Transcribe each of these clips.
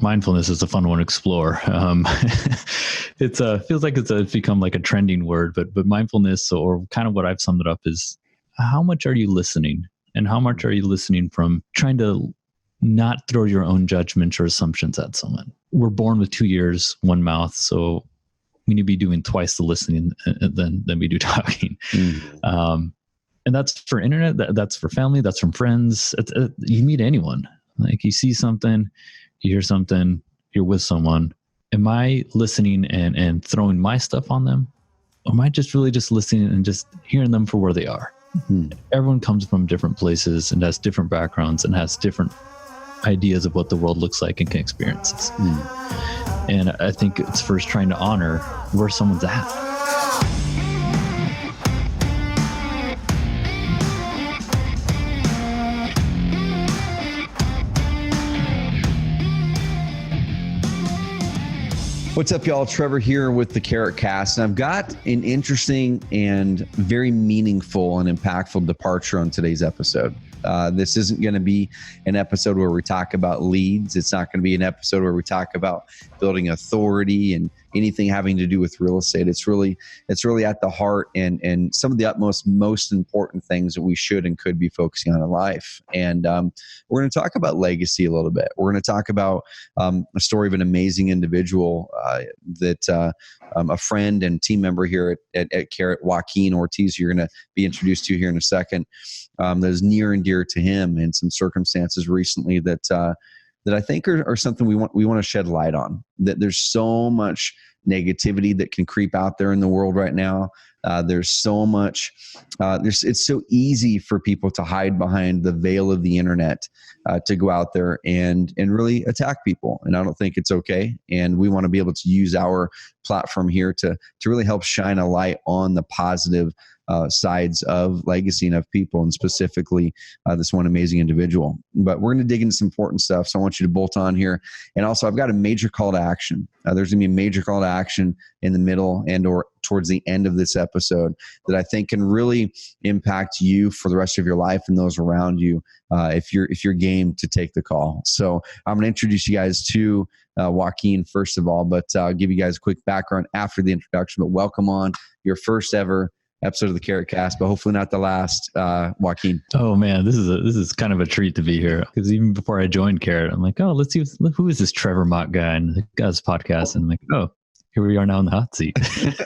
Mindfulness is a fun one to explore. It's feels like it's become like a trending word, but mindfulness, or kind of what I've summed it up, is how much are you listening, and how much are you listening from trying to not throw your own judgments or assumptions at someone. We're born with 2 ears, one mouth, so we need to be doing twice the listening than we do talking. Mm-hmm. And that's for internet, that's for family, that's from friends. You meet anyone, like you see something, you hear something, you're with someone. Am I listening and throwing my stuff on them? Or am I just really just listening and just hearing them for where they are? Mm-hmm. Everyone comes from different places and has different backgrounds and has different ideas of what the world looks like and can experiences. And I think it's first trying to honor where someone's at. What's up, y'all? Trevor here with the CarrotCast, and I've got an interesting and very meaningful and impactful departure on today's episode. This isn't going to be an episode where we talk about leads. It's not going to be an episode where we talk about building authority and anything having to do with real estate. It's really at the heart and some of the most important things that we should and could be focusing on in life. And we're going to talk about legacy a little bit. We're going to talk about a story of an amazing individual that a friend and team member here at Carrot, Joaquin Ortiz, you're going to be introduced to here in a second. That is near and dear to him, and some circumstances recently that I think are something we want to shed light on. That there's so much negativity that can creep out there in the world right now. There's so much. It's so easy for people to hide behind the veil of the internet, to go out there and really attack people. And I don't think it's okay. And we want to be able to use our platform here to really help shine a light on the positive sides of legacy and of people, and specifically this one amazing individual. But we're going to dig into some important stuff, so I want you to bolt on here. And also, I've got a major call to action. There's going to be a major call to action in the middle and or towards the end of this episode that I think can really impact you for the rest of your life and those around you, if you're game to take the call. So I'm going to introduce you guys to Joaquin first of all, but I'll give you guys a quick background after the introduction. But welcome on your first ever episode of the CarrotCast, but hopefully not the last, Joaquin. Oh man, this is kind of a treat to be here, because even before I joined Carrot, I'm like, oh, let's see who is this Trevor Mott guy, and the guy's podcast, and I'm like, oh, here we are now in the hot seat.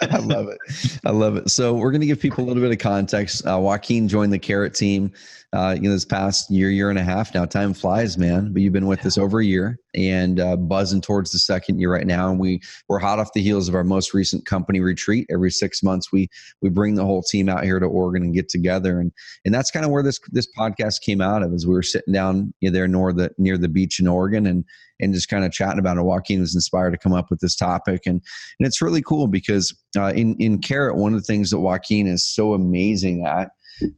I love it. So we're going to give people a little bit of context. Joaquin joined the Carrot team, this past year and a half now. Time flies, man. But you've been with us over a year and buzzing towards the second year right now. And we're hot off the heels of our most recent company retreat. Every 6 months, we bring the whole team out here to Oregon and get together. And that's kind of where this podcast came out of, as we were sitting down there near the beach in Oregon and just kind of chatting about it. Joaquin was inspired to come up with this topic. And it's really cool because in Carrot, one of the things that Joaquin is so amazing at,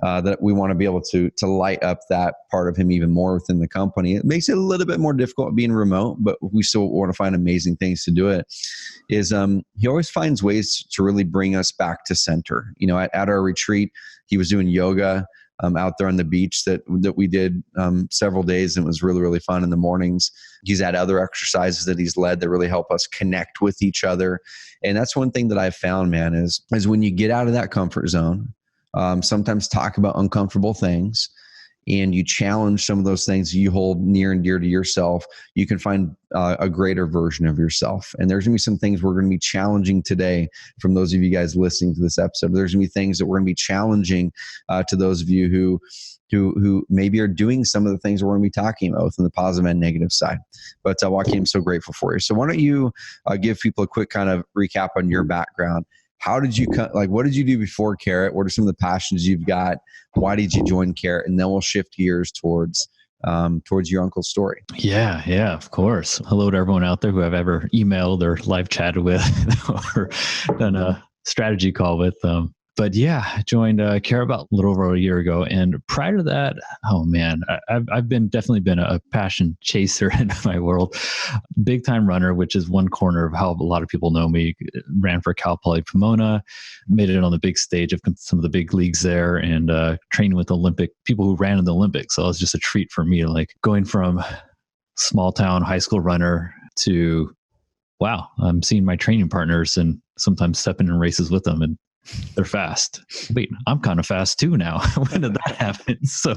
that we want to be able to light up that part of him even more within the company. It makes it a little bit more difficult being remote, but we still want to find amazing things to do it, is he always finds ways to really bring us back to center. At our retreat, he was doing yoga out there on the beach that we did several days, and it was really, really fun in the mornings. He's had other exercises that he's led that really help us connect with each other. And that's one thing that I've found, man, is when you get out of that comfort zone, sometimes talk about uncomfortable things, and you challenge some of those things you hold near and dear to yourself, you can find a greater version of yourself. And there's going to be some things we're going to be challenging today from those of you guys listening to this episode. There's going to be things that we're going to be challenging to those of you who maybe are doing some of the things we're going to be talking about, both on the positive and negative side. But Joaquin, I'm so grateful for you. So why don't you give people a quick kind of recap on your background? How did you what did you do before Carrot? What are some of the passions you've got? Why did you join Carrot? And then we'll shift gears towards your uncle's story. Yeah, of course. Hello to everyone out there who I've ever emailed or live chatted with or done a strategy call with. But yeah, I joined Carrot about a little over a year ago. And prior to that, oh man, I've definitely been a passion chaser in my world. Big time runner, which is one corner of how a lot of people know me. Ran for Cal Poly Pomona, made it on the big stage of some of the big leagues there, and trained with Olympic people who ran in the Olympics. So it was just a treat for me, like going from small town high school runner to, wow, I'm seeing my training partners and sometimes stepping in races with them and they're fast. Wait, I'm kind of fast too now. When did that happen? So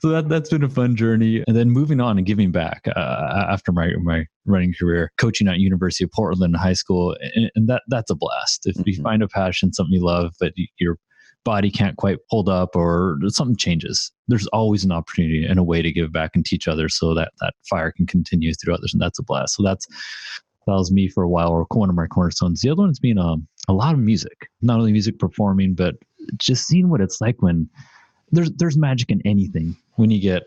that's been a fun journey. And then moving on and giving back after my running career, coaching at University of Portland high school, and that's a blast. If you find a passion, something you love, but your body can't quite hold up or something changes, there's always an opportunity and a way to give back and teach others so that fire can continue through others. And that's a blast. So that was me for a while, or one of my cornerstones. The other one's been a lot of music, not only music performing, but just seeing what it's like when there's magic in anything, when you get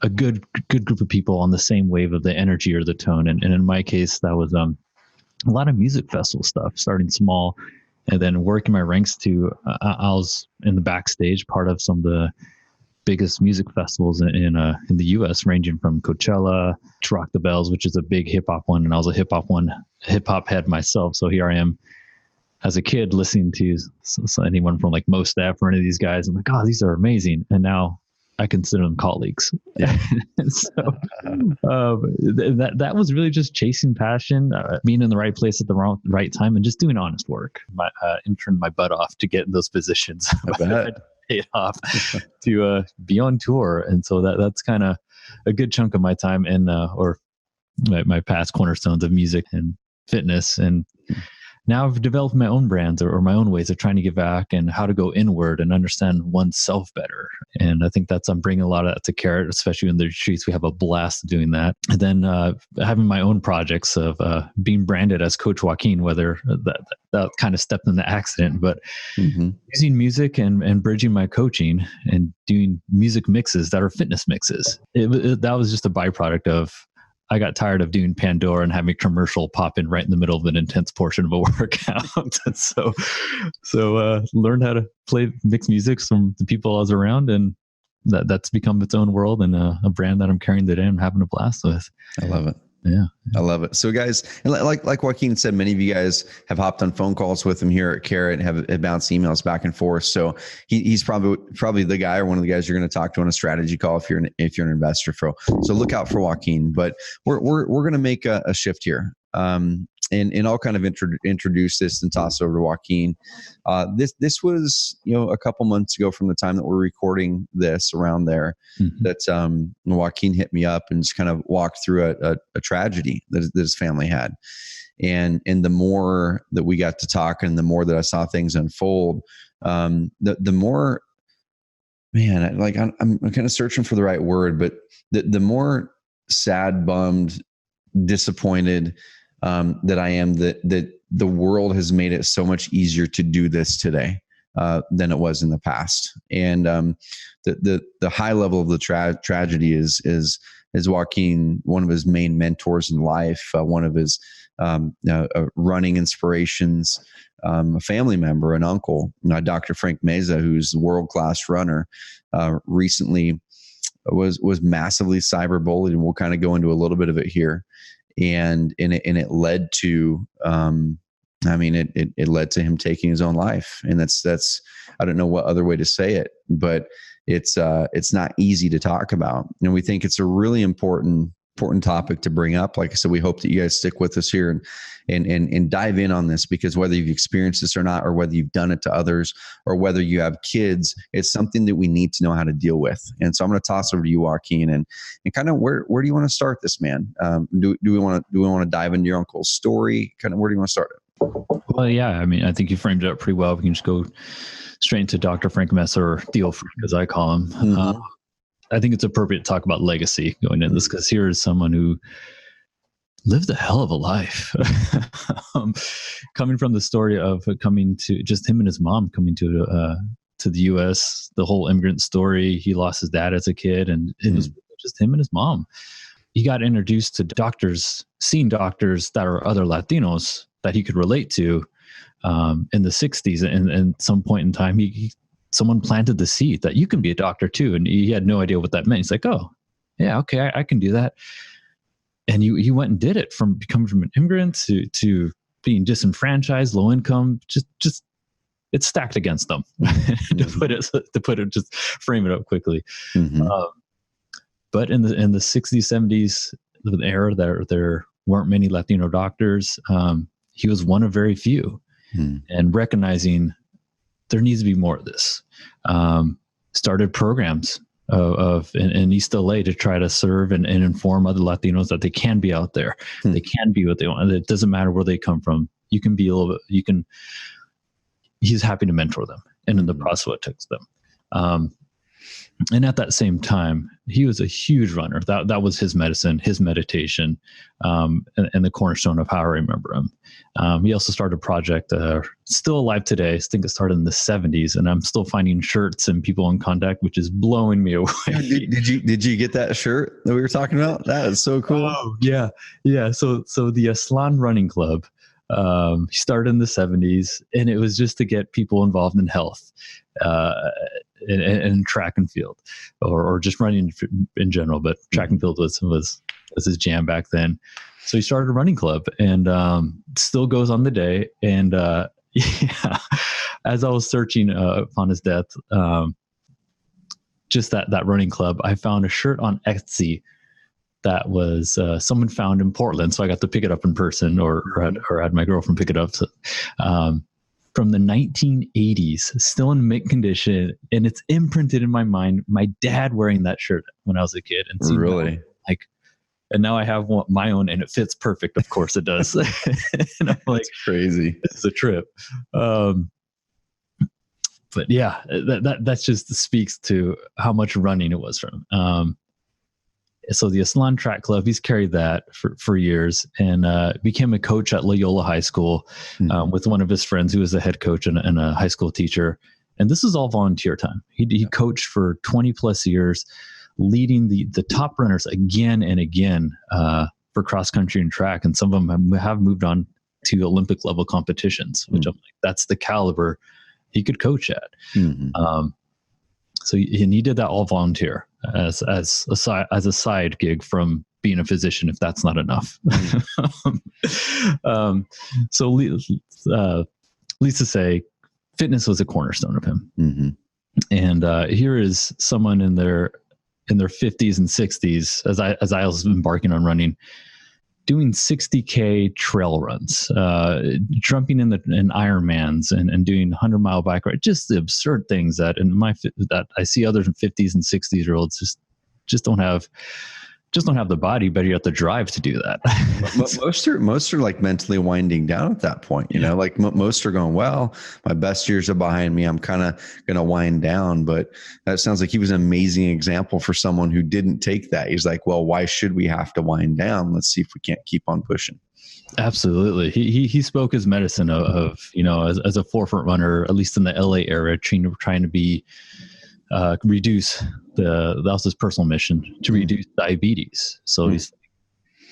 a good group of people on the same wave of the energy or the tone. And in my case, that was a lot of music festival stuff, starting small and then working my ranks to, I was in the backstage, part of some of the biggest music festivals in the U.S., ranging from Coachella to Rock the Bells, which is a big hip hop one, and I was a hip hop head myself. So here I am as a kid listening to anyone from like Mos Def or any of these guys. I'm like, oh, these are amazing, and now I consider them colleagues. Yeah. So that was really just chasing passion, being in the right place at the right time, and just doing honest work. I interned my butt off to get in those positions. Paid off to be on tour, and so that's kind of a good chunk of my time and or my past cornerstones of music and fitness. And now I've developed my own brands or my own ways of trying to give back and how to go inward and understand oneself better. And I think I'm bringing a lot of that to Carrot, especially in the retreats. We have a blast doing that. And then having my own projects of being branded as Coach Joaquin, whether that kind of stepped in the accident, but using music and bridging my coaching and doing music mixes that are fitness mixes. That was just a byproduct of, I got tired of doing Pandora and having a commercial pop in right in the middle of an intense portion of a workout. And so learned how to play mixed music from the people I was around, and that's become its own world and a brand that I'm carrying today. I'm having a blast with. I love it. Yeah. I love it. So guys, and like Joaquin said, many of you guys have hopped on phone calls with him here at Carrot and have bounced emails back and forth. So he's probably the guy or one of the guys you're going to talk to on a strategy call if you're an investor. So look out for Joaquin. But we're going to make a shift here. And I'll kind of introduce this and toss over to Joaquin. This was, a couple months ago from the time that we're recording this around there, that Joaquin hit me up and just kind of walked through a tragedy that his family had. And the more that we got to talk and the more that I saw things unfold, the more, man, I'm kind of searching for the right word, but the more sad, bummed, disappointed that I am that the world has made it so much easier to do this today than it was in the past. And the high level of the tragedy is Joaquin, one of his main mentors in life, one of his running inspirations, a family member, an uncle, Dr. Frank Meza, who's a world-class runner, recently was massively cyberbullied, and we'll kind of go into a little bit of it here. And it led to, it led to him taking his own life. And that's, I don't know what other way to say it, but it's not easy to talk about. And we think it's a really important topic to bring up. Like I said, we hope that you guys stick with us here and dive in on this, because whether you've experienced this or not, or whether you've done it to others, or whether you have kids, it's something that we need to know how to deal with. And so I'm going to toss over to you, Joaquin, and kind of where do you want to start this, man? Do we want to dive into your uncle's story? Kind of where do you want to start it? Well, yeah, I think you framed it up pretty well. We can just go straight into Dr. Frank Meza, or Theo Frank, as I call him. I think it's appropriate to talk about legacy going into this, because here is someone who lived a hell of a life. Coming from the story of coming to just him and his mom coming to the U.S., the whole immigrant story. He lost his dad as a kid, and it was just him and his mom. He got introduced to seeing doctors that are other Latinos that he could relate to in the 60s. And at some point in time, someone planted the seed that you can be a doctor too. And he had no idea what that meant. He's like, oh, yeah, okay, I can do that. And he went and did it, from becoming from an immigrant to being disenfranchised, low income, just it's stacked against them to put it, just frame it up quickly. But in the 60s, 70s, the era that they're weren't many Latino doctors. He was one of very few, and recognizing there needs to be more of this. Started programs in East LA to try to serve and inform other Latinos that they can be out there. They can be what they want. It doesn't matter where they come from. You can be a little bit, he's happy to mentor them. And in the process, what took them. And at that same time, he was a huge runner. That was his medicine, his meditation, and the cornerstone of how I remember him. He also started a project, still alive today. I think it started in the 70s, and I'm still finding shirts and people in contact, which is blowing me away. Did you get that shirt that we were talking about? That is so cool. Oh, yeah. So the Aslan Running Club, he started in the 70s, and it was just to get people involved in health. In track and field, or just running in general, but track and field was his jam back then. So he started a running club, and still goes on the day. And as I was searching upon his death, just that running club, I found a shirt on Etsy that was someone found in Portland, so I got to pick it up in person, or had my girlfriend pick it up. So, from the 1980s, still in mint condition, and it's imprinted in my mind. My dad wearing that shirt when I was a kid, and really, and now I have my own, and it fits perfect. Of course, it does. And I'm like, it's crazy. This is a trip. But yeah, that just speaks to how much running it was from. So the Aslan Track Club, he's carried that for years, and became a coach at Loyola High School with one of his friends who was a head coach and a high school teacher. And this is all volunteer time. He coached for 20 plus years, leading the top runners again and again for cross country and track. And some of them have moved on to Olympic level competitions, which I'm like, that's the caliber he could coach at. So he did that all volunteer as a side gig from being a physician, if that's not enough. So needless to say, fitness was a cornerstone of him. And here is someone in their 50s and 60s, as I was embarking on running, doing 60K trail runs, jumping in Ironmans and doing 100-mile bike ride, just the absurd things that that I see others in 50s and 60s-year-olds just don't have the body, but you have the drive to do that. most are like mentally winding down at that point, you know, like most are going, well, my best years are behind me. I'm kind of going to wind down. But that sounds like he was an amazing example for someone who didn't take that. He's like, well, why should we have to wind down? Let's see if we can't keep on pushing. Absolutely. He spoke his medicine of as a forefront runner, at least in the LA area, trying to be, reduce that was his personal mission, to reduce diabetes. So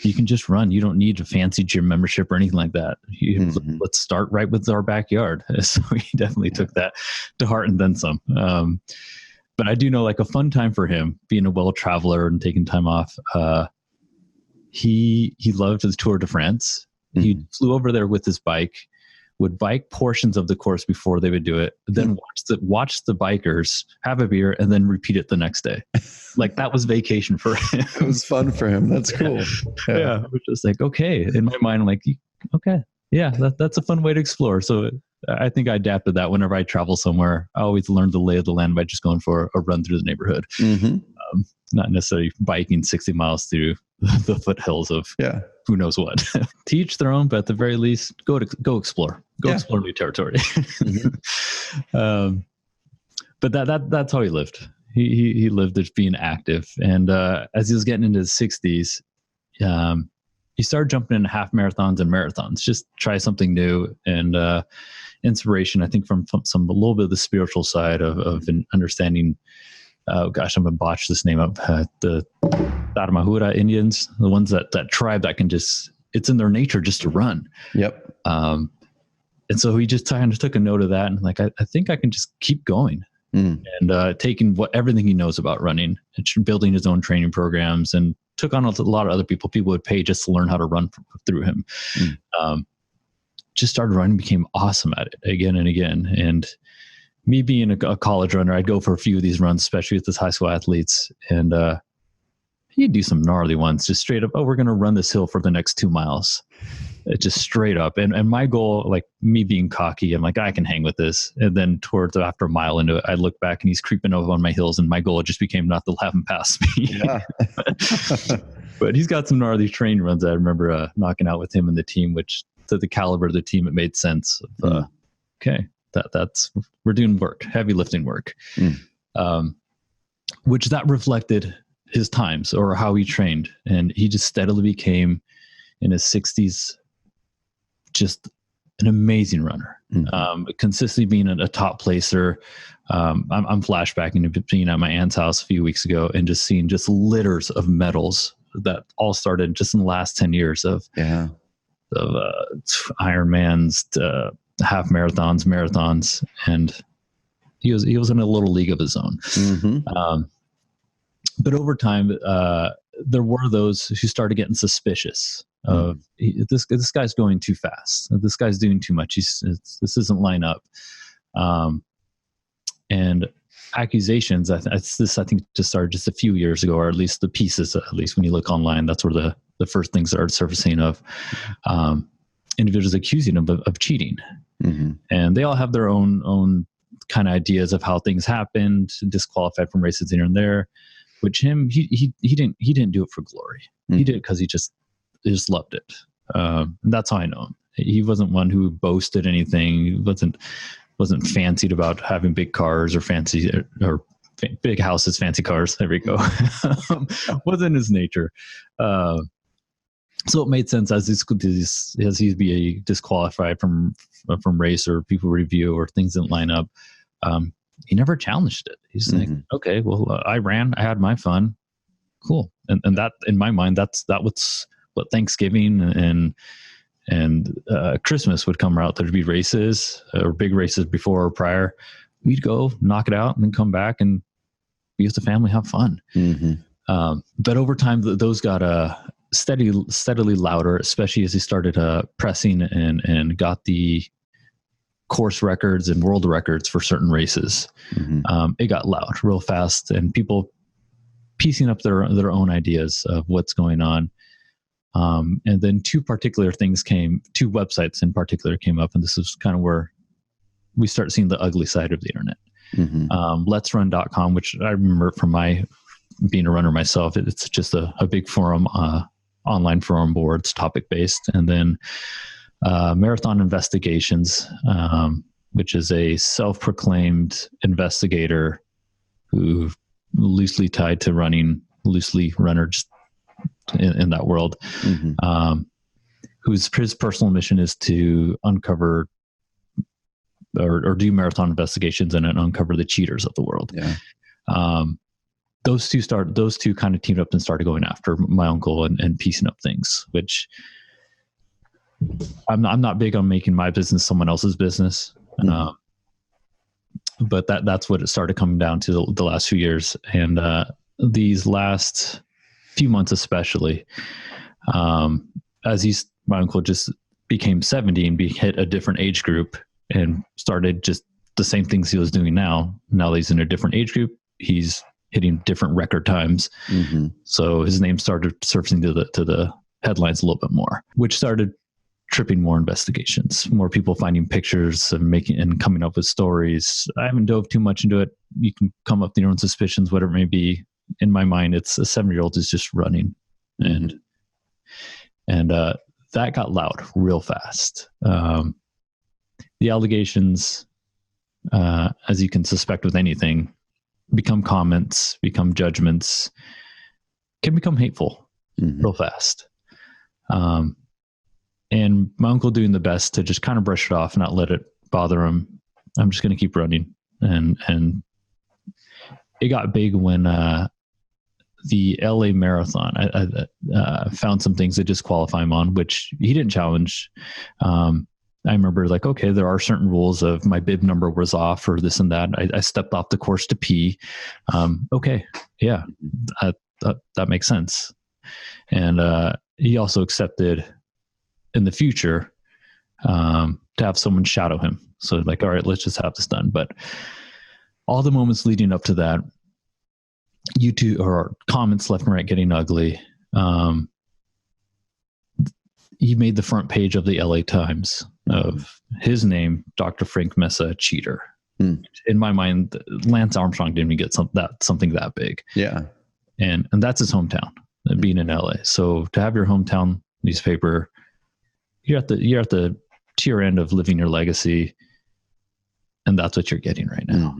you can just run. You don't need a fancy gym membership or anything like that. Let's start right with our backyard. So he definitely took that to heart and then some. But I do know, like, a fun time for him, being a well traveler and taking time off. He loved his Tour de France. He flew over there with his bike, would bike portions of the course before they would do it, then watch the bikers have a beer and then repeat it the next day. Like, that was vacation for him. It was fun for him. That's cool. Yeah. Which was like, okay. In my mind, I'm like, okay, yeah, that's a fun way to explore. So I think I adapted that whenever I travel somewhere. I always learn the lay of the land by just going for a run through the neighborhood. Not necessarily biking 60 miles through the foothills of who knows what. To each their own, but at the very least, go explore. Explore new territory. But that's how he lived. He lived as being active. And as he was getting into his 60s, he started jumping into half marathons and marathons, just try something new. And inspiration, I think, from a little bit of the spiritual side of an understanding. I'm going to botch this name up. The Tarahumara Indians, the ones that tribe that can it's in their nature just to run. Yep. And so he just kind of took a note of that, and like, I think I can just keep going. And taking everything he knows about running and building his own training programs, and took on a lot of other people would pay just to learn how to run through him. Just started running, became awesome at it again and again. And me being a college runner, I'd go for a few of these runs, especially with his high school athletes. And he'd do some gnarly ones, just straight up, oh, we're going to run this hill for the next 2 miles. Just straight up. And my goal, like me being cocky, I'm like, I can hang with this. And then towards after a mile into it, I look back and he's creeping over on my heels, and my goal just became not to have him pass me. Yeah. But he's got some gnarly training runs. I remember knocking out with him and the team, which to the caliber of the team, it made sense. Okay, that's we're doing work, heavy lifting work, which that reflected his times or how he trained, and he just steadily became in his 60s just an amazing runner, consistently being a top placer. I'm flashbacking to being at my aunt's house a few weeks ago and just seeing just litters of medals that all started just in the last 10 years of Ironmans, half marathons, and he was in a little league of his own. But over time, there were those who started getting suspicious of this guy's going too fast. This guy's doing too much. This isn't line up. And accusations, I think just started just a few years ago, or at least the pieces, at least when you look online, that's where the first things started surfacing of individuals accusing him of cheating. And they all have their own kind of ideas of how things happened, disqualified from races here and there, which he didn't do it for glory. He did it because he just loved it. And that's how I know him. He wasn't one who boasted anything. He wasn't fancied about having big cars or big houses, fancy cars. There we go. Wasn't his nature. So it made sense as he'd be disqualified from race or people review or things didn't line up. He never challenged it. He's like, okay, well, I ran, I had my fun. Cool. And that, in my mind, that was what Thanksgiving and Christmas would come out. There'd be races or big races before or prior. We'd go knock it out and then come back and be with the family, have fun. But over time, those got steadily louder, especially as he started pressing and got the course records and world records for certain races. It got loud real fast, and people piecing up their own ideas of what's going on. And then two websites in particular came up, and this is kind of where we start seeing the ugly side of the internet. Let'sRun.com, which I remember from my being a runner myself, it's just a big forum, online forum boards, topic based. And then Marathon Investigations, which is a self-proclaimed investigator who loosely tied to runners in that world, whose his personal mission is to uncover or do marathon investigations and uncover the cheaters of the world. Those two kind of teamed up and started going after my uncle and piecing up things, which I'm not big on making my business someone else's business. But that's what it started coming down to the last few years. And these last few months, especially, as my uncle just became 70 and hit a different age group and started just the same things he was doing now. Now that he's in a different age group, he's hitting different record times. So his name started surfacing to the headlines a little bit more, which started tripping more investigations, more people finding pictures and coming up with stories. I haven't dove too much into it. You can come up with your own suspicions, whatever it may be. In my mind, it's a 7-year-old is just running, and that got loud real fast. The allegations, as you can suspect with anything, become comments, become judgments, can become hateful real fast. And my uncle doing the best to just kind of brush it off and not let it bother him. I'm just going to keep running. And it got big when the LA Marathon, I found some things that disqualify him on, which he didn't challenge. I remember like, okay, there are certain rules of my bib number was off or this and that. I stepped off the course to pee. Okay. Yeah, that makes sense. And he also accepted in the future to have someone shadow him. So like, all right, let's just have this done. But all the moments leading up to that, YouTube or comments left and right getting ugly. He made the front page of the LA Times of his name, Dr. Frank Meza, cheater. In my mind, Lance Armstrong didn't even get something that big. Yeah. And that's his hometown, being in LA. So to have your hometown newspaper, you're at the tier end of living your legacy, and that's what you're getting right now.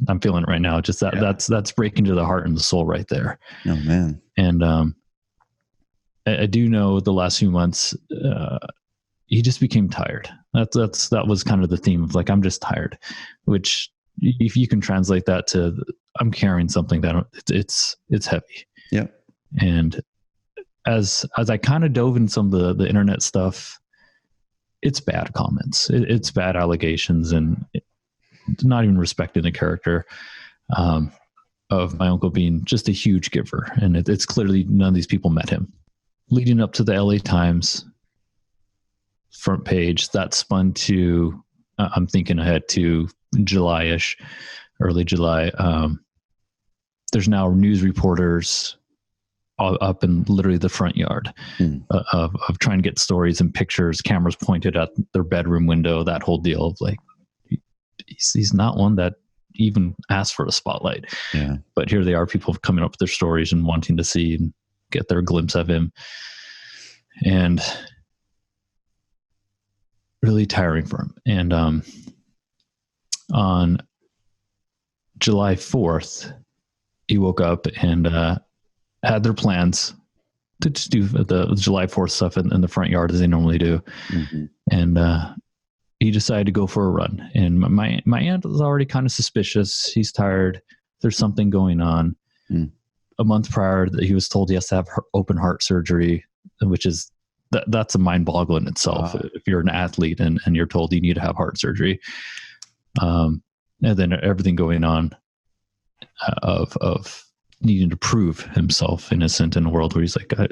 I'm feeling it right now. Just that's breaking to the heart and the soul right there. Oh man. And I do know the last few months, he just became tired. That was kind of the theme of like, I'm just tired, which if you can translate that to I'm carrying something that it's heavy. Yeah. And as I kind of dove in some of the internet stuff, it's bad comments, it's bad allegations, and not even respecting the character of my uncle being just a huge giver. And it's clearly none of these people met him. Leading up to the LA Times front page, that spun to, I'm thinking ahead to July-ish, early July. There's now news reporters up in literally the front yard of trying to get stories and pictures, cameras pointed at their bedroom window, that whole deal of like, he's not one that even asked for a spotlight. Yeah. But here they are, people coming up with their stories and wanting to see and get their glimpse of him. And really tiring for him. And on July 4th, he woke up and had their plans to just do the July 4th stuff in the front yard as they normally do. And he decided to go for a run. And my aunt was already kind of suspicious. He's tired. There's something going on. A month prior, he was told he has to have open heart surgery, which is that's a mind boggle in itself. If you're an athlete and you're told you need to have heart surgery, and then everything going on of needing to prove himself innocent in a world where he's like, I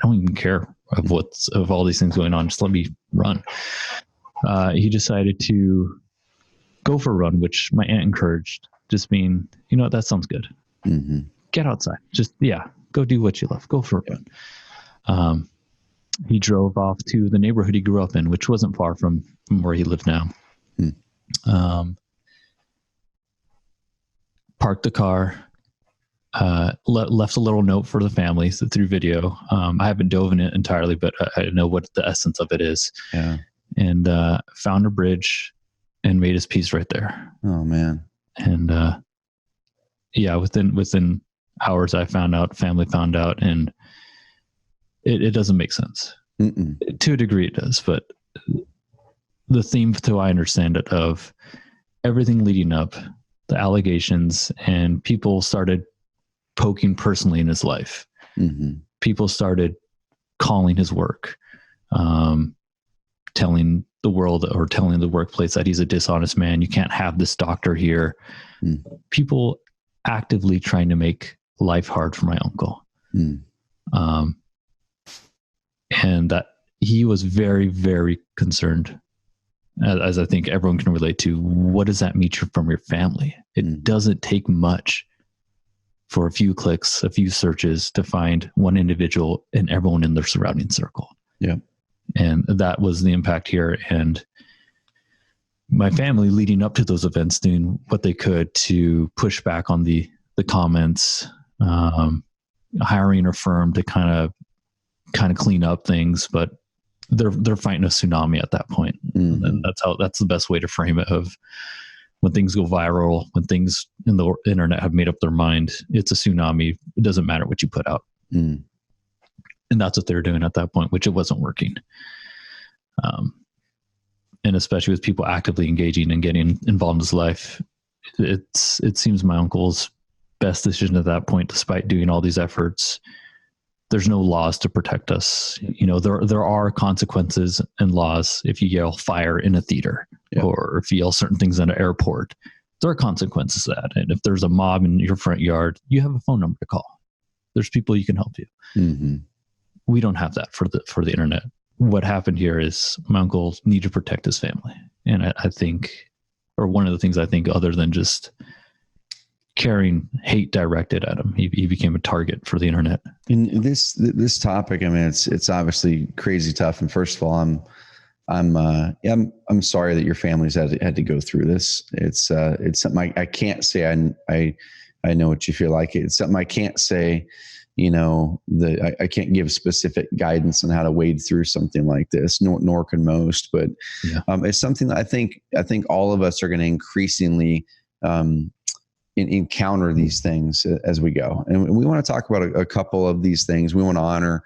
don't even care of all these things going on. Just let me run. He decided to go for a run, which my aunt encouraged, just being, you know what, that sounds good. Get outside. Just, go do what you love. Go for a run. He drove off to the neighborhood he grew up in, which wasn't far from where he lived now. Parked the car, left a little note for the family through video. I haven't dove in it entirely, but I know what the essence of it is. Yeah. And found a bridge and made his peace right there. Oh man. And within hours I found out, family found out, and it doesn't make sense. To a degree it does, but the theme, to I understand it, of everything leading up, the allegations, and people started poking personally in his life. People started calling his work, telling the world or telling the workplace that he's a dishonest man. You can't have this doctor here. People actively trying to make life hard for my uncle. And that he was very, very concerned, as I think everyone can relate to. What does that mean from your family? It doesn't take much for a few clicks, a few searches to find one individual and everyone in their surrounding circle. Yeah. And that was the impact here. And my family, leading up to those events, doing what they could to push back on the comments, hiring a firm to kind of clean up things, but they're fighting a tsunami at that point. And that's the best way to frame it, of when things go viral, when things in the internet have made up their mind, it's a tsunami. It doesn't matter what you put out. And that's what they were doing at that point, which it wasn't working. And especially with people actively engaging and getting involved in his life, it seems my uncle's best decision at that point, despite doing all these efforts. There's no laws to protect us. You know, there are consequences and laws if you yell fire in a theater, or if you yell certain things in an airport. There are consequences to that. And if there's a mob in your front yard, you have a phone number to call. There's people you can help you. We don't have that for the internet. What happened here is my uncle needed to protect his family. And I think, or one of the things I think, other than just carrying hate directed at him. He became a target for the internet. And this topic, I mean, it's obviously crazy tough. And first of all, I'm sorry that your family's had to go through this. It's something I can't say. I know what you feel like. It's something I can't say. I can't give specific guidance on how to wade through something like this, nor can most. But Yeah. It's something that I think all of us are going to increasingly encounter these things as we go. And we want to talk about a couple of these things. We want to honor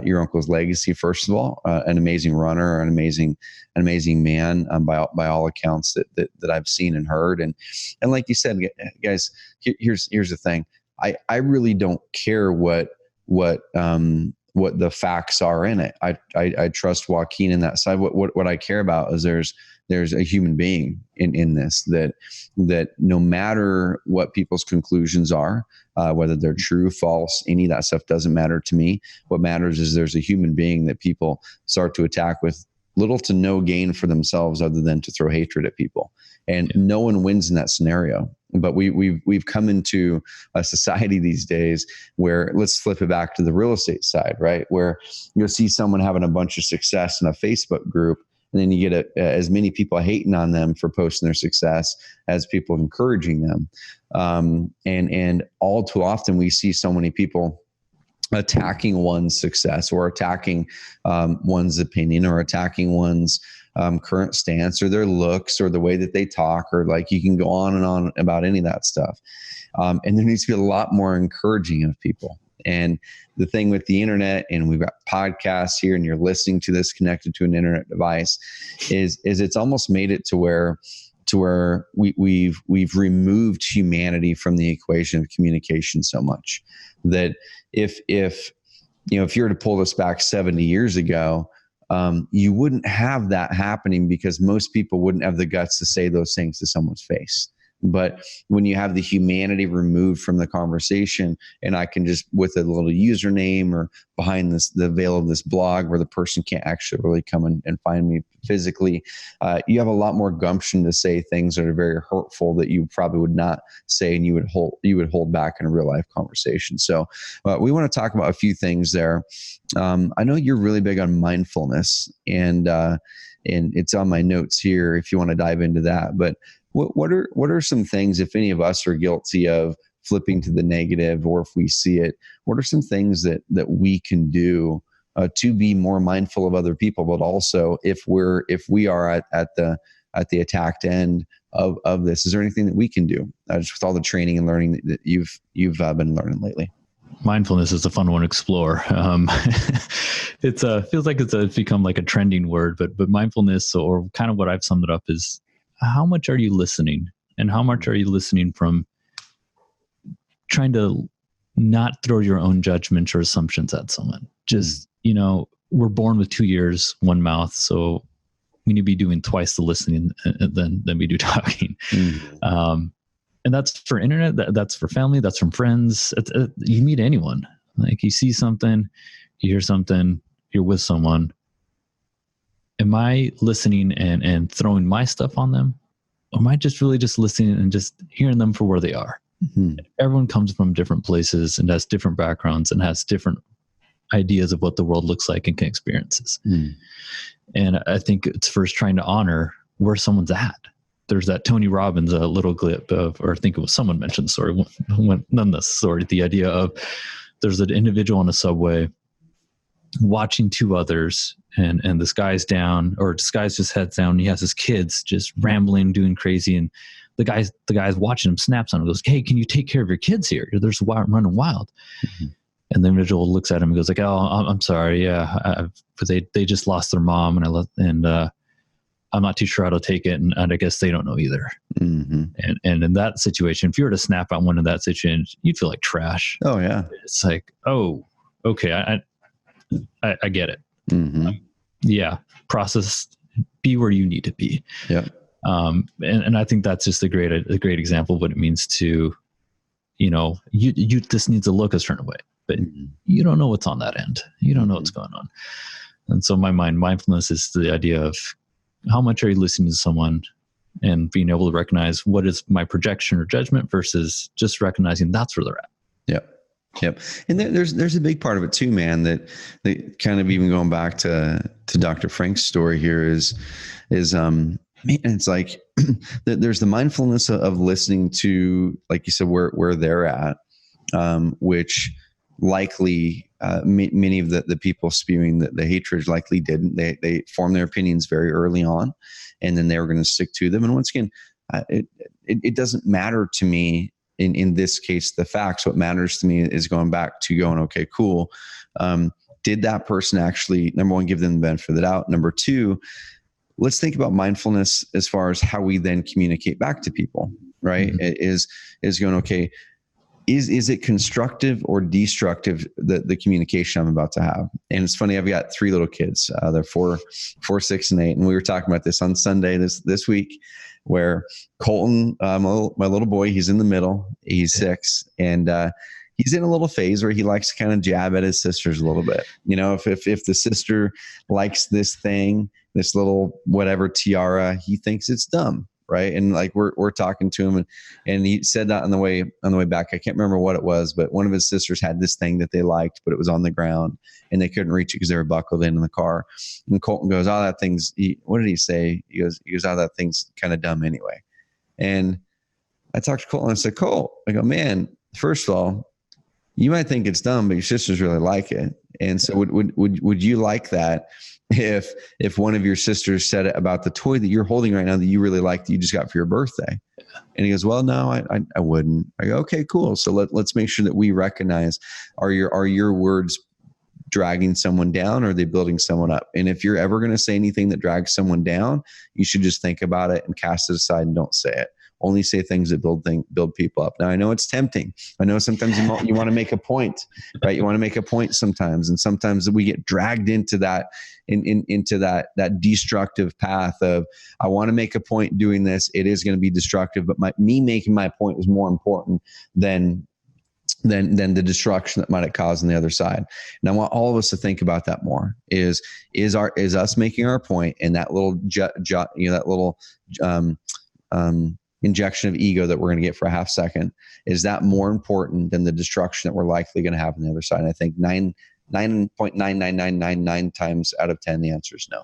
your uncle's legacy, first of all, an amazing runner, an amazing man by all accounts that I've seen and heard. And like you said, guys, here's the thing. I really don't care what the facts are in it. I trust Joaquin in that side. What I care about is there's a human being in this, that no matter what people's conclusions are, whether they're true, false, any of that stuff doesn't matter to me. What matters is there's a human being that people start to attack with little to no gain for themselves other than to throw hatred at people. And no one wins in that scenario. But we've come into a society these days where, let's flip it back to the real estate side, right? Where you'll see someone having a bunch of success in a Facebook group, and then you get as many people hating on them for posting their success as people encouraging them. And all too often we see so many people attacking one's success, or attacking one's opinion, or attacking one's current stance, or their looks, or the way that they talk, or like you can go on and on about any of that stuff. And there needs to be a lot more encouraging of people. And the thing with the internet, and we've got podcasts here, and you're listening to this connected to an internet device, is it's almost made it to where we've removed humanity from the equation of communication so much that if you were to pull this back 70 years ago, you wouldn't have that happening, because most people wouldn't have the guts to say those things to someone's face. But when you have the humanity removed from the conversation, and I can just, with a little username or behind the veil of this blog where the person can't actually really come and find me physically, you have a lot more gumption to say things that are very hurtful that you probably would not say, and you would hold back in a real life conversation. So we want to talk about a few things there. I know you're really big on mindfulness, and it's on my notes here if you want to dive into that. But what are some things, if any of us are guilty of flipping to the negative, or if we see it, what are some things that we can do to be more mindful of other people, but also if we are at the attacked end of this, is there anything that we can do just with all the training and learning that you've been learning lately? Mindfulness is a fun one to explore. It feels like it's become like a trending word, but mindfulness, or kind of what I've summed it up, is how much are you listening, and how much are you listening from trying to not throw your own judgments or assumptions at someone. Just, we're born with 2 ears, one mouth. So we need to be doing twice the listening than we do talking. Mm-hmm. And that's for internet. That's for family. That's from friends. You meet anyone. Like, you see something, you hear something, you're with someone. Am I listening and throwing my stuff on them? Or am I just really just listening and just hearing them for where they are? Mm-hmm. Everyone comes from different places and has different backgrounds and has different ideas of what the world looks like and can experiences. Mm. And I think it's first trying to honor where someone's at. There's that Tony Robbins little clip of, or I think it was someone mentioned the story, none this story, the idea of there's an individual on a subway watching two others, and this guy's down, or this guy's just heads down, and he has his kids just rambling, doing crazy, and the guy's watching him, snaps on him, goes, "Hey, can you take care of your kids here? There's running wild." Mm-hmm. And the individual looks at him and goes like, "Oh, I'm sorry. Yeah, they just lost their mom, and I'm not too sure how to take it, and I guess they don't know either." Mm-hmm. And in that situation, if you were to snap at one in that situation, you'd feel like trash. Oh yeah, it's like, oh, okay, I get it. Mm-hmm. Yeah, process, be where you need to be. Yeah. And I think that's just a great example of what it means to, you this needs to look a certain way, but mm-hmm. you don't know what's on that end. You don't know what's going on. And so mindfulness is the idea of how much are you listening to someone, and being able to recognize what is my projection or judgment versus just recognizing that's where they're at. Yep. And there's a big part of it too, man, that kind of even going back to Dr. Frank's story here is man, it's like there's the mindfulness of listening to, like you said, where they're at, which likely many of the people spewing the hatred likely didn't. They formed their opinions very early on, and then they were going to stick to them. And once again, it doesn't matter to me in this case the facts. What matters to me is going back to going, okay, cool. Did that person actually, number one, give them the benefit of the doubt? Number two, let's think about mindfulness as far as how we then communicate back to people, right? Mm-hmm. Is going, okay, is it constructive or destructive, the communication I'm about to have? And it's funny, I've got 3 little kids. They're 4, 6, and 8. And we were talking about this on Sunday this week, where Colton, my little boy, he's in the middle. He's 6, and he's in a little phase where he likes to kind of jab at his sisters a little bit. You know, if the sister likes this thing, this little whatever tiara, he thinks it's dumb. Right. And like we're talking to him, and he said that on the way back. I can't remember what it was, but one of his sisters had this thing that they liked, but it was on the ground and they couldn't reach it because they were buckled in the car. And Colton goes, "Oh, that thing's," what did he say? He goes, "Oh, that thing's kind of dumb anyway." And I talked to Colton and I said, "Colt," I go, "Man, first of all, you might think it's dumb, but your sisters really like it. And so would you like that if one of your sisters said it about the toy that you're holding right now that you really like, that you just got for your birthday?" And he goes, "Well, no, I wouldn't." I go, "Okay, cool. So let's make sure that we recognize, are your words dragging someone down, or are they building someone up? And if you're ever going to say anything that drags someone down, you should just think about it and cast it aside and don't say it. Only say things that build people up." Now, I know it's tempting. I know sometimes you want to make a point, right? You want to make a point sometimes, and sometimes we get dragged into that, into that destructive path of, I want to make a point doing this. It is going to be destructive, but me making my point was more important than the destruction that might have caused on the other side. And I want all of us to think about that more. Is us making our point, and that little injection of ego that we're going to get for a half second, is that more important than the destruction that we're likely going to have on the other side? And I think 9.99999 times out of 10, the answer is no.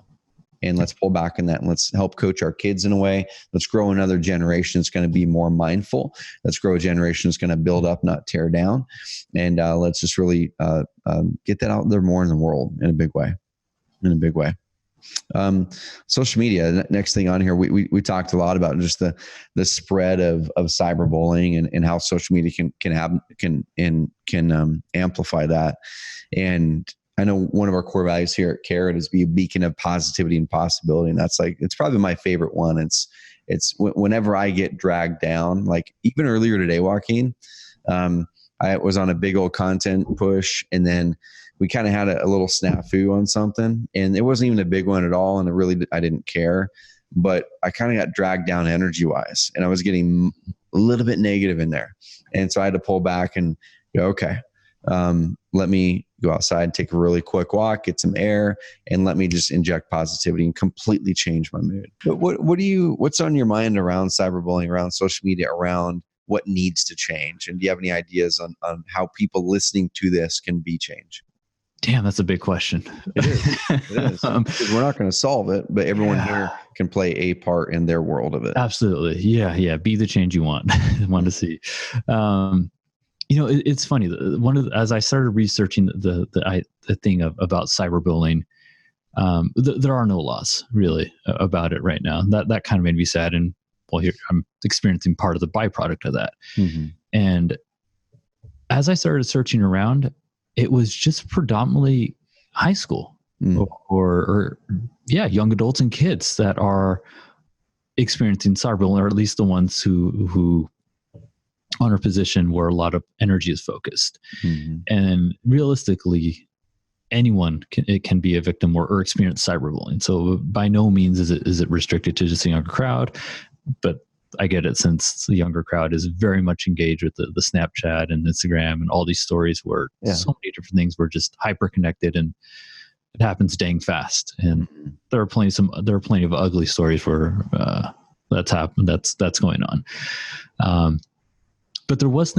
And let's pull back in that, and let's help coach our kids in a way. Let's grow another generation that's going to be more mindful. Let's grow a generation that's going to build up, not tear down. And let's just really get that out there more in the world in a big way. Social media, next thing on here, we talked a lot about just the spread of cyberbullying and how social media can amplify that. And I know one of our core values here at Carrot is be a beacon of positivity and possibility. And that's like, it's probably my favorite one. It's whenever I get dragged down, like even earlier today, Joaquin, I was on a big old content push, and then we kind of had a little snafu on something, and it wasn't even a big one at all. And I didn't care, but I kind of got dragged down energy wise, and I was getting a little bit negative in there. And so I had to pull back and go, okay, let me go outside, take a really quick walk, get some air, and let me just inject positivity and completely change my mood. But what's on your mind around cyberbullying, around social media, around what needs to change? And do you have any ideas on how people listening to this can be changed? Damn, that's a big question. It is. Because we're not going to solve it, but everyone here can play a part in their world of it. Absolutely. Yeah. Be the change you want to see. It's funny. As I started researching the thing about cyberbullying, there are no laws really about it right now. That kind of made me sad. And well, here I'm experiencing part of the byproduct of that. Mm-hmm. And as I started searching around, it was just predominantly high school or young adults and kids that are experiencing cyberbullying, or at least the ones who are in a position where a lot of energy is focused. Mm-hmm. And realistically, anyone can be a victim or experience cyberbullying. So by no means is it restricted to just a younger crowd, but I get it, since the younger crowd is very much engaged with the Snapchat and Instagram and all these stories where so many different things were just hyper connected, and it happens dang fast. And there are plenty of ugly stories where that's happened. That's going on. But there was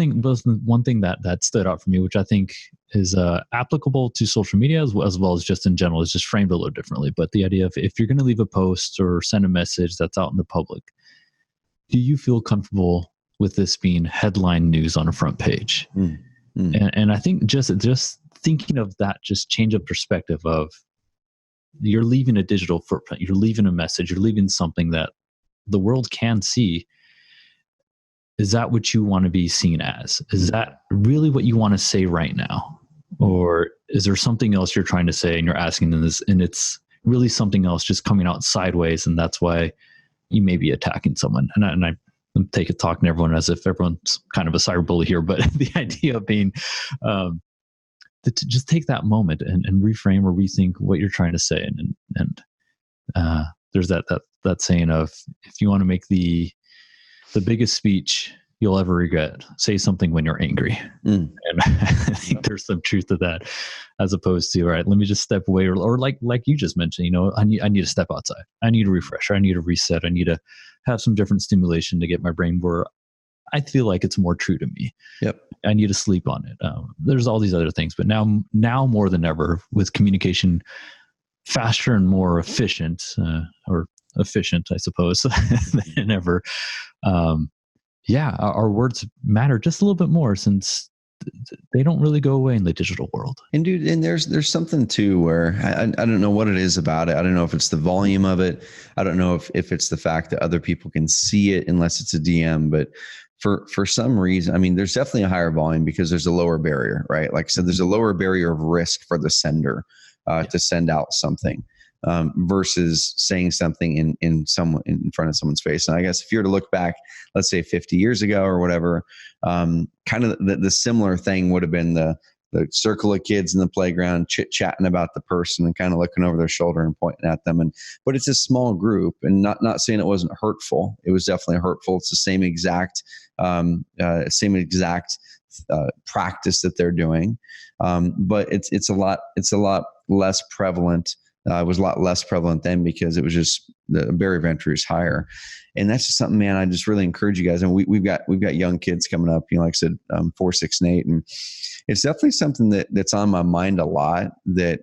one thing that stood out for me, which I think is applicable to social media as well as just in general. It's just framed a little differently. But the idea of, if you're going to leave a post or send a message that's out in the public, do you feel comfortable with this being headline news on a front page? And I think just thinking of that, just change of perspective of, you're leaving a digital footprint, you're leaving a message, you're leaving something that the world can see. Is that what you want to be seen as? Is that really what you want to say right now? Or is there something else you're trying to say and you're asking in this, and it's really something else just coming out sideways, and that's why you may be attacking someone? And I take it talking to everyone as if everyone's kind of a cyberbully here, but the idea of being, to just take that moment and reframe or rethink what you're trying to say. And there's that saying of, if you want to make the biggest speech you'll ever regret, say something when you're angry. And I think there's some truth to that, as opposed to, all right, let me just step away, or like you just mentioned, I need to step outside. I need a refresher. I need a reset. I need to have some different stimulation to get my brain where I feel like it's more true to me. Yep. I need to sleep on it. There's all these other things, but now more than ever, with communication faster and more efficient, or efficient, I suppose, than ever. Our words matter just a little bit more, since they don't really go away in the digital world. And dude, and there's something too where I don't know what it is about it. I don't know if it's the volume of it. I don't know if it's the fact that other people can see it unless it's a DM, but for some reason, I mean, there's definitely a higher volume because there's a lower barrier, right? Like I said, there's a lower barrier of risk for the sender to send out something. Versus saying something in front of someone's face. And I guess if you were to look back, let's say 50 years ago or whatever, kind of the similar thing would have been the circle of kids in the playground chit-chatting about the person and kind of looking over their shoulder and pointing at them. But it's a small group, and not saying it wasn't hurtful. It was definitely hurtful. It's the same exact practice that they're doing. But it's a lot less prevalent. It was a lot less prevalent then because it was just the barrier of entry is higher. And that's just something, man, I just really encourage you guys. And we've got young kids coming up, like I said, 4, 6, and 8. And it's definitely something that's on my mind a lot, that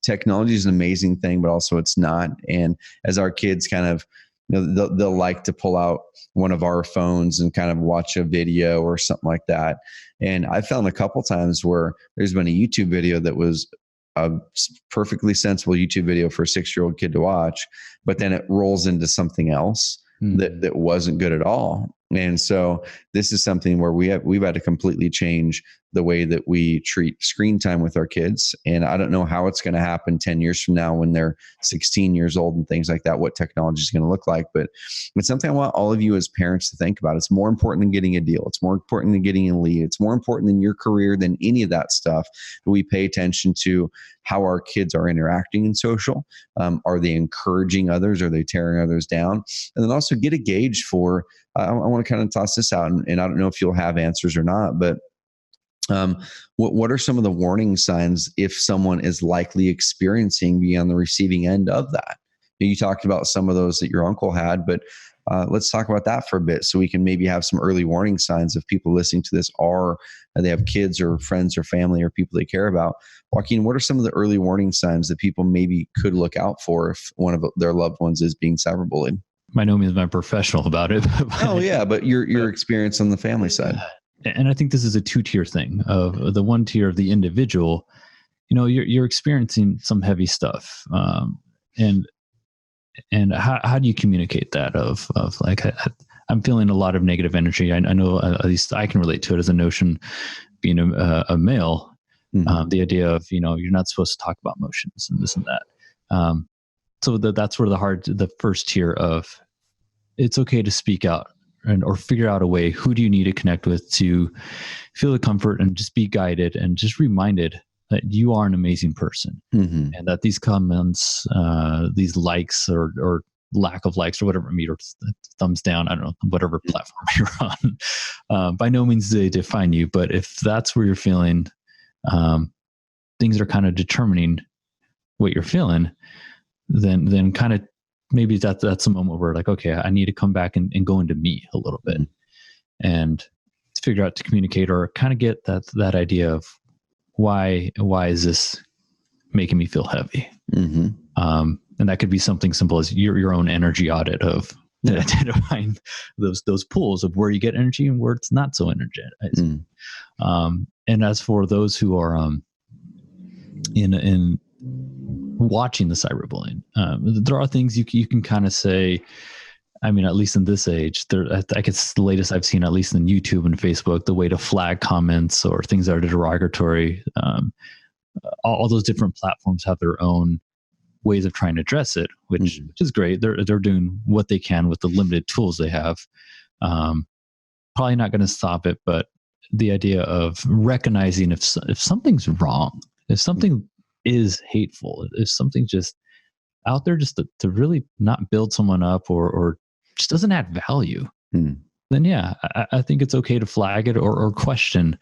technology is an amazing thing, but also it's not. And as our kids kind of, they'll like to pull out one of our phones and kind of watch a video or something like that. And I found a couple times where there's been a YouTube video that was a perfectly sensible YouTube video for a 6-year-old kid to watch, but then it rolls into something else that wasn't good at all. And so this is something where we've had to completely change the way that we treat screen time with our kids. And I don't know how it's going to happen 10 years from now when they're 16 years old and things like that, what technology is going to look like. But it's something I want all of you as parents to think about. It's more important than getting a deal. It's more important than getting a lead. It's more important than your career, than any of that stuff. We pay attention to how our kids are interacting in social. Are they encouraging others? Are they tearing others down? And then also get a gauge for, I want to kind of toss this out, and I don't know if you'll have answers or not, but what are some of the warning signs if someone is likely experiencing being on the receiving end of that? You talked about some of those that your uncle had, but let's talk about that for a bit, so we can maybe have some early warning signs if people listening to this they have kids or friends or family or people they care about. Joaquin, what are some of the early warning signs that people maybe could look out for if one of their loved ones is being cyberbullied? By no means am I professional about it. Oh yeah, but your experience on the family side. And I think this is a 2-tier thing. Of the 1 tier of the individual, you're experiencing some heavy stuff, and how do you communicate that? Of like, I'm feeling a lot of negative energy. I know, at least I can relate to it as a notion, being a male. Mm-hmm. The idea of you're not supposed to talk about emotions and this and that. So that's where the first tier of, it's okay to speak out or figure out a way. Who do you need to connect with to feel the comfort and just be guided and just reminded that you are an amazing person, mm-hmm. and that these comments, these likes or lack of likes or whatever, or thumbs down, I don't know, whatever platform you're on, by no means do they define you. But if that's where you're feeling, things are kind of determining what you're feeling, then kind of maybe that's a moment where like, okay, I need to come back and go into me a little bit and figure out to communicate or kind of get that idea of why is this making me feel heavy? And that could be something simple as your own energy audit of identifying those pools of where you get energy and where it's not so energized. And as for those who are in watching the cyberbullying, there are things you can kind of say. I mean, at least in this age, I guess the latest I've seen, at least in YouTube and Facebook, the way to flag comments or things that are derogatory. All those different platforms have their own ways of trying to address it, which is great. They're doing what they can with the limited tools they have. Probably not going to stop it, but the idea of recognizing if something's wrong, if something is hateful, if something's just out there just to really not build someone up or just doesn't add value, then yeah, I think it's okay to flag it or question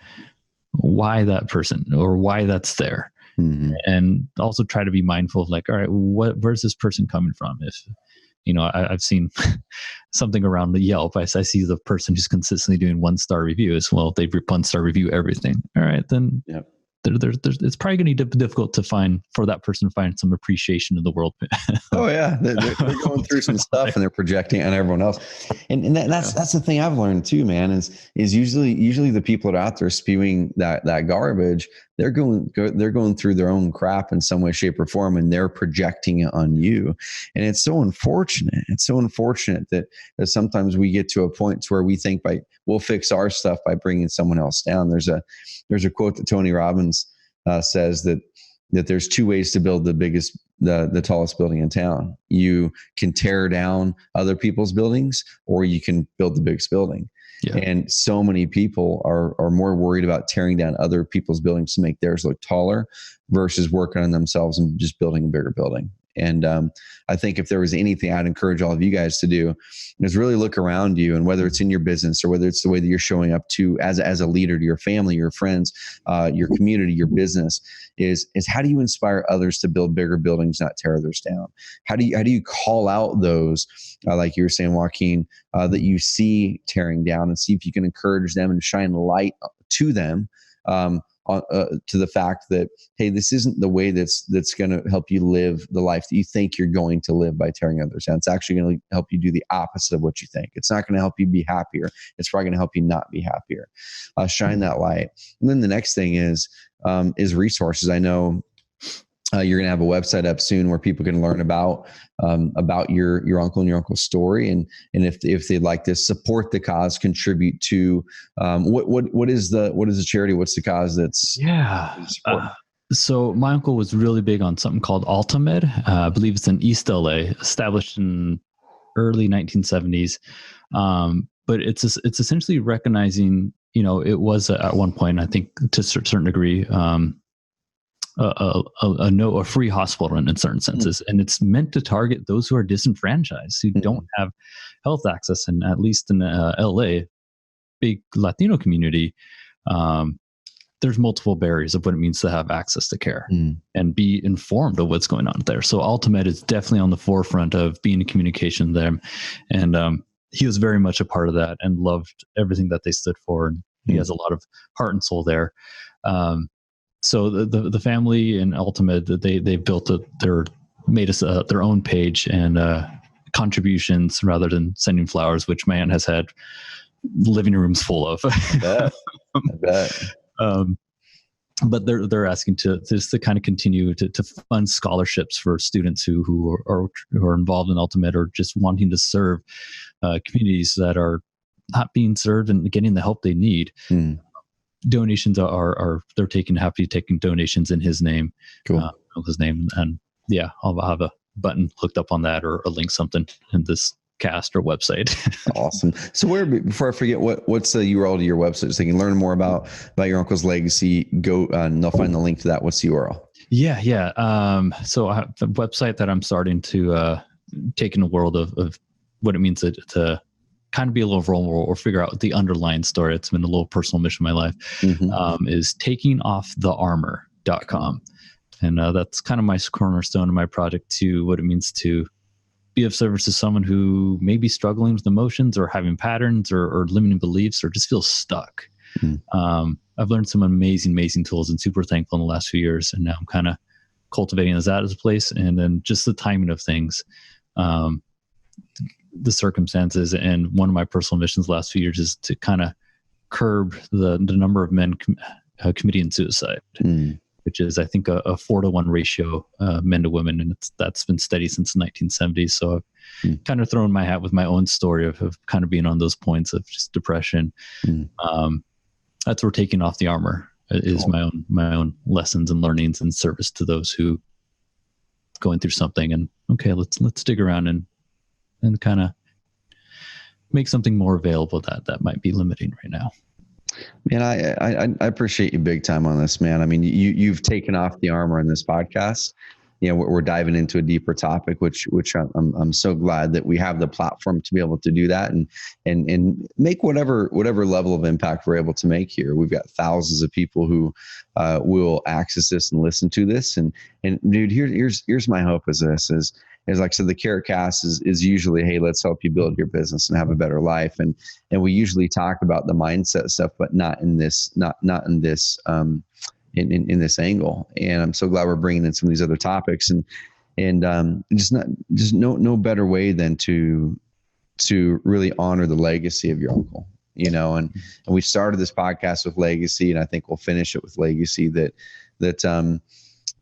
why that person or why that's there. And also try to be mindful of like, all right, where's this person coming from? If, I've seen something around the Yelp. I see the person who's consistently doing 1-star reviews. Well, they 1-star review everything. All right, then it's probably going to be difficult to find some appreciation in the world. Oh yeah, they're going through some stuff and they're projecting on everyone else, and that's the thing I've learned too, man. Is usually the people that are out there spewing that garbage, they're going through their own crap in some way, shape, or form, and they're projecting it on you, and it's so unfortunate. It's so unfortunate that sometimes we get to a point where we think we'll fix our stuff by bringing someone else down. There's a quote that Tony Robbins says that there's 2 ways to build the tallest building in town. You can tear down other people's buildings, or you can build the biggest building. Yeah. And so many people are more worried about tearing down other people's buildings to make theirs look taller versus working on themselves and just building a bigger building. And I think if there was anything I'd encourage all of you guys to do is really look around you, and whether it's in your business or whether it's the way that you're showing up to as a leader to your family, your friends, your community, your business, is how do you inspire others to build bigger buildings, not tear others down? How do you call out those, like you were saying, Joaquin, that you see tearing down, and see if you can encourage them and shine light to them, to the fact that, hey, this isn't the way that's going to help you live the life that you think you're going to live by tearing others down. It's actually going to help you do the opposite of what you think. It's not going to help you be happier. It's probably going to help you not be happier. Shine that light. And then the next thing is resources. I know you're going to have a website up soon where people can learn about your uncle and your uncle's story, and if they'd like to support the cause, contribute to what is the charity? What's the cause that's so my uncle was really big on something called Altamed. I believe it's in East LA, established in early 1970s. But it's essentially recognizing, it was at one point, I think to a certain degree, a free hospital in certain senses, and it's meant to target those who are disenfranchised, who don't have health access. And at least in LA, big Latino community, there's multiple barriers of what it means to have access to care and be informed of what's going on there. So Ultimate is definitely on the forefront of being in communication there, and he was very much a part of that and loved everything that they stood for. And he has a lot of heart and soul there. So the family in Ultimate, they built made us their own page and contributions rather than sending flowers, which my aunt has had living rooms full of. I bet. But they're asking to kind of continue to fund scholarships for students who are involved in Ultimate, or just wanting to serve communities that are not being served and getting the help they need. Donations are they're happy taking donations in his name. Cool. His name, and yeah, I'll have a button hooked up on that, or a link something in this cast or website. Awesome. So before I forget, what's the URL to your website so they can learn more about your uncle's legacy? Go and they'll find the link to that. What's the URL? Yeah. So I have a website that I'm starting to take in the world of what it means to kind of be a little vulnerable or figure out the underlying story. It's been a little personal mission in my life, is takingoffthearmor.com. And that's kind of my cornerstone of my project, to what it means to be of service to someone who may be struggling with emotions or having patterns or limiting beliefs or just feels stuck. I've learned some amazing tools and super thankful in the last few years. And now I'm kind of cultivating that as a place. And then just the timing of things, the circumstances. And one of my personal missions the last few years is to kind of curb the number of men committing suicide, which is, I think, a 4-to-1 ratio, men to women. And that's been steady since the 1970s. So I've kind of thrown my hat with my own story of kind of being on those points of just depression. That's where taking off the armor is my own lessons and learnings and service to those who going through something. And okay, let's dig around and kind of make something more available that might be limiting right now. Man, I appreciate you big time on this, man. I mean, you've taken off the armor in this podcast. You know, we're diving into a deeper topic, which I'm so glad that we have the platform to be able to do that and make whatever level of impact we're able to make here. We've got thousands of people who will access this and listen to this. And dude, here's my hope is like I said, the CarrotCast is usually, hey, let's help you build your business and have a better life. And we usually talk about the mindset stuff, but not in this in this angle. And I'm so glad we're bringing in some of these other topics and just no better way than to really honor the legacy of your uncle, you know, and we started this podcast with legacy, and I think we'll finish it with legacy that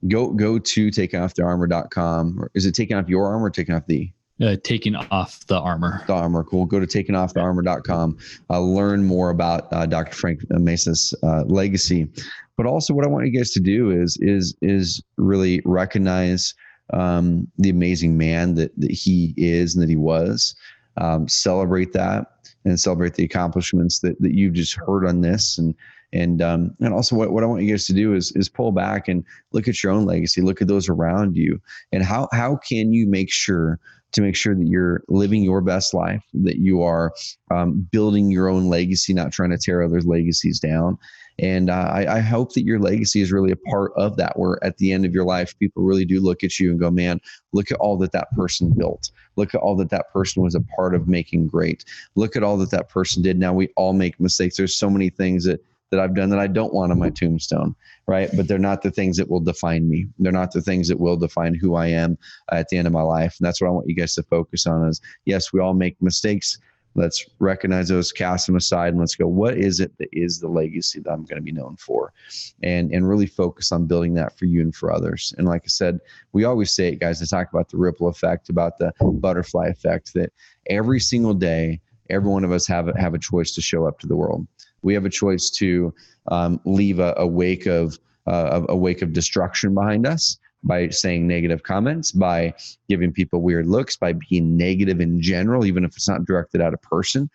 go to takingoffthearmor.com, or is it taking off your armor or taking off the taking off the armor? The armor. Cool. Go to takingoffthearmor.com. Learn more about Dr. Frank Meza's legacy. But also, what I want you guys to do is really recognize the amazing man that he is and that he was. Celebrate that and celebrate the accomplishments that you've just heard on this. And also, what I want you guys to do is pull back and look at your own legacy. Look at those around you, and how can you make sure that you're living your best life, that you are building your own legacy, not trying to tear others' legacies down. And I hope that your legacy is really a part of that, where at the end of your life, people really do look at you and go, man, look at all that person built. Look at all that person was a part of making great. Look at all that person did. Now, we all make mistakes. There's so many things that I've done that I don't want on my tombstone, right? But they're not the things that will define me. They're not the things that will define who I am at the end of my life. And that's what I want you guys to focus on is, yes, we all make mistakes. Let's recognize those, cast them aside, and let's go, what is it that is the legacy that I'm going to be known for? And really focus on building that for you and for others. And like I said, we always say it, guys, to talk about the ripple effect, about the butterfly effect, that every single day, every one of us have a choice to show up to the world. We have a choice to leave a wake of destruction behind us by saying negative comments, by giving people weird looks, by being negative in general, even if it's not directed at a person,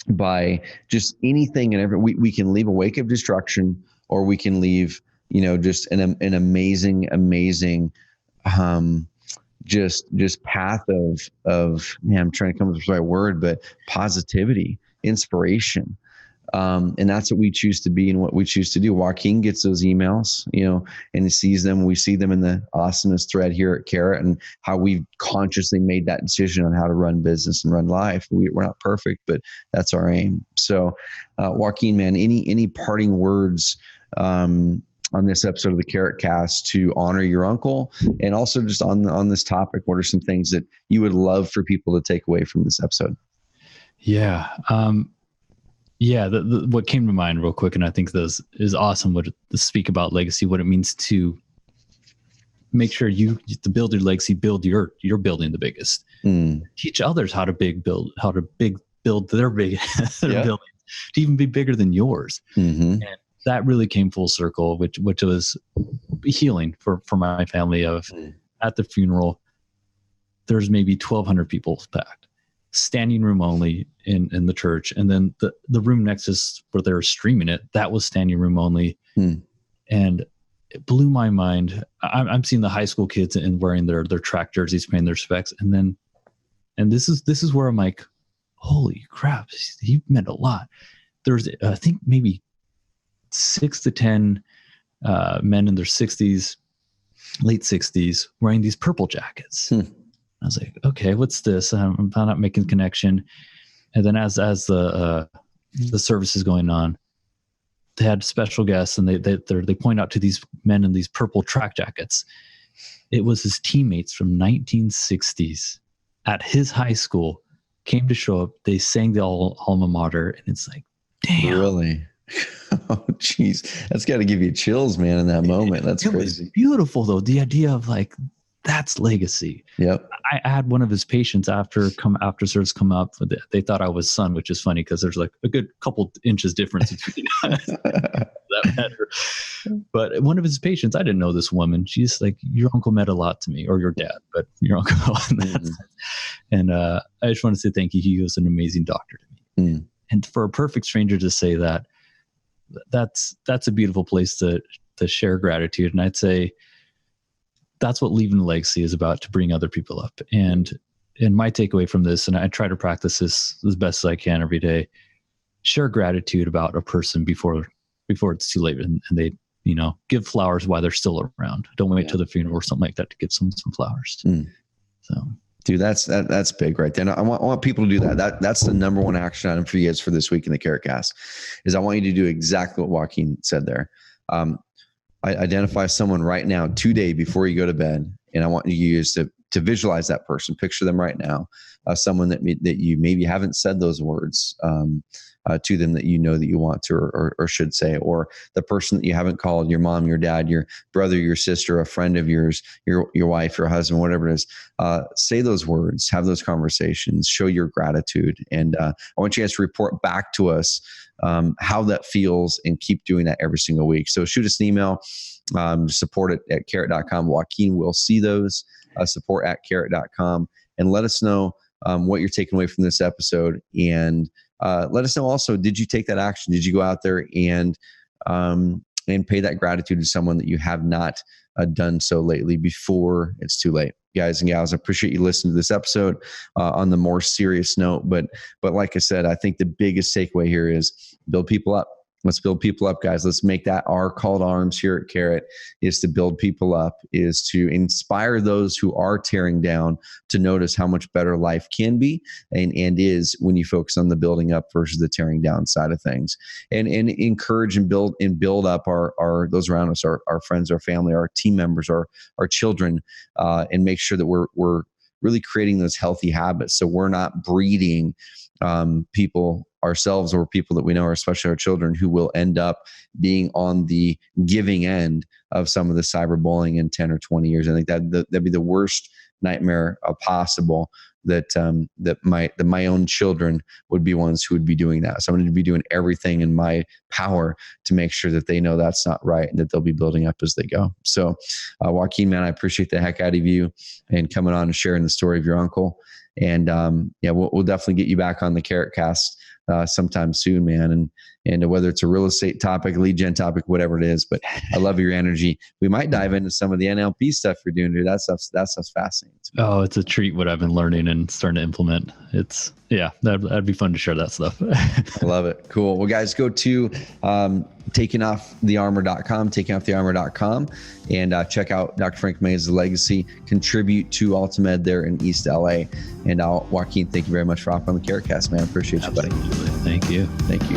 by just anything and everything. We can leave a wake of destruction, or we can leave, just an amazing, just path of man, I'm trying to come up with the right word, but positivity, inspiration. And that's what we choose to be and what we choose to do. Joaquin gets those emails, and he sees them. We see them in the awesomest thread here at Carrot, and how we've consciously made that decision on how to run business and run life. We're not perfect, but that's our aim. So, Joaquin, man, any parting words on this episode of the CarrotCast to honor your uncle, and also just on this topic? What are some things that you would love for people to take away from this episode? Yeah. What came to mind real quick, and I think this is awesome, to speak about legacy, what it means to make sure to build your legacy, build you're building the biggest. Teach others how to build their big buildings to even be bigger than yours. And that really came full circle, which was healing for my family. At the funeral, there's maybe 1,200 people packed. Standing room only in the church, and then the room next to us where they were streaming it, that was standing room only. And it blew my mind. I'm seeing the high school kids and wearing their track jerseys, paying their specs, and this is where I'm like, holy crap, he meant a lot. There's I think maybe 6 to 10 men in their 60s, late 60s, wearing these purple jackets. I was like, okay, what's this? I'm not making the connection. And then as the service is going on, they had special guests, and they point out to these men in these purple track jackets. It was his teammates from 1960s at his high school came to show up. They sang the alma mater, and it's like, damn. Really? Oh, geez. That's got to give you chills, man, in that moment. That's crazy. It was beautiful, though. The idea of like, that's legacy. Yep. I had one of his patients after service come up. They thought I was son, which is funny because there's like a good couple inches difference between that matter. But one of his patients, I didn't know this woman. She's like, your uncle meant a lot to me, or your dad, but your uncle. And I just want to say thank you. He was an amazing doctor to me. And for a perfect stranger to say that's a beautiful place to share gratitude. And I'd say that's what leaving a legacy is about, to bring other people up. And my takeaway from this, and I try to practice this as best as I can every day, share gratitude about a person before it's too late. And they, give flowers while they're still around. Don't wait till the funeral or something like that to give some flowers. So, dude, that's big right there. And I want people to do that. That's the number one action item for you guys for this week in the CarrotCast, is I want you to do exactly what Joaquin said there. Identify someone right now, today, before you go to bed, and I want you to visualize that person. Picture them right now, someone that you maybe haven't said those words to them that you know that you want to or should say, or the person that you haven't called, your mom, your dad, your brother, your sister, a friend of yours, your wife, your husband, whatever it is. Say those words, have those conversations, show your gratitude, and I want you guys to report back to us how that feels, and keep doing that every single week. So shoot us an email, support at carrot.com. Joaquin will see those, support at carrot.com, and let us know what you're taking away from this episode. And let us know also, did you take that action? Did you go out there and pay that gratitude to someone that you have not done so lately before it's too late? Guys and gals, I appreciate you listening to this episode on the more serious note. But like I said, I think the biggest takeaway here is build people up. Let's build people up, guys. Let's make that our call to arms here at Carrot, is to build people up, is to inspire those who are tearing down to notice how much better life can be and is when you focus on the building up versus the tearing down side of things. And encourage and build up our those around us, our friends, our family, our team members, our children, and make sure that we're really creating those healthy habits, so we're not breeding people ourselves or people that we know, or especially our children, who will end up being on the giving end of some of the cyberbullying in 10 or 20 years. I think that'd be the worst nightmare possible, that my own children would be ones who would be doing that. So I'm going to be doing everything in my power to make sure that they know that's not right, and that they'll be building up as they go. So Joaquin, man, I appreciate the heck out of you and coming on and sharing the story of your uncle. And we'll definitely get you back on the CarrotCast sometime soon, man. And whether it's a real estate topic, lead gen topic, whatever it is, but I love your energy. We might dive into some of the NLP stuff you're doing, dude. That stuff's fascinating. Oh, it's a treat what I've been learning and starting to implement. That'd be fun to share that stuff. I love it. Cool. Well, guys, go to takingoffthearmor.com, and check out Dr. Frank Meza's legacy. Contribute to Ultimed there in East LA. And Joaquin, thank you very much for hopping on the CarrotCast, man. I appreciate you, buddy. Thank you. Thank you.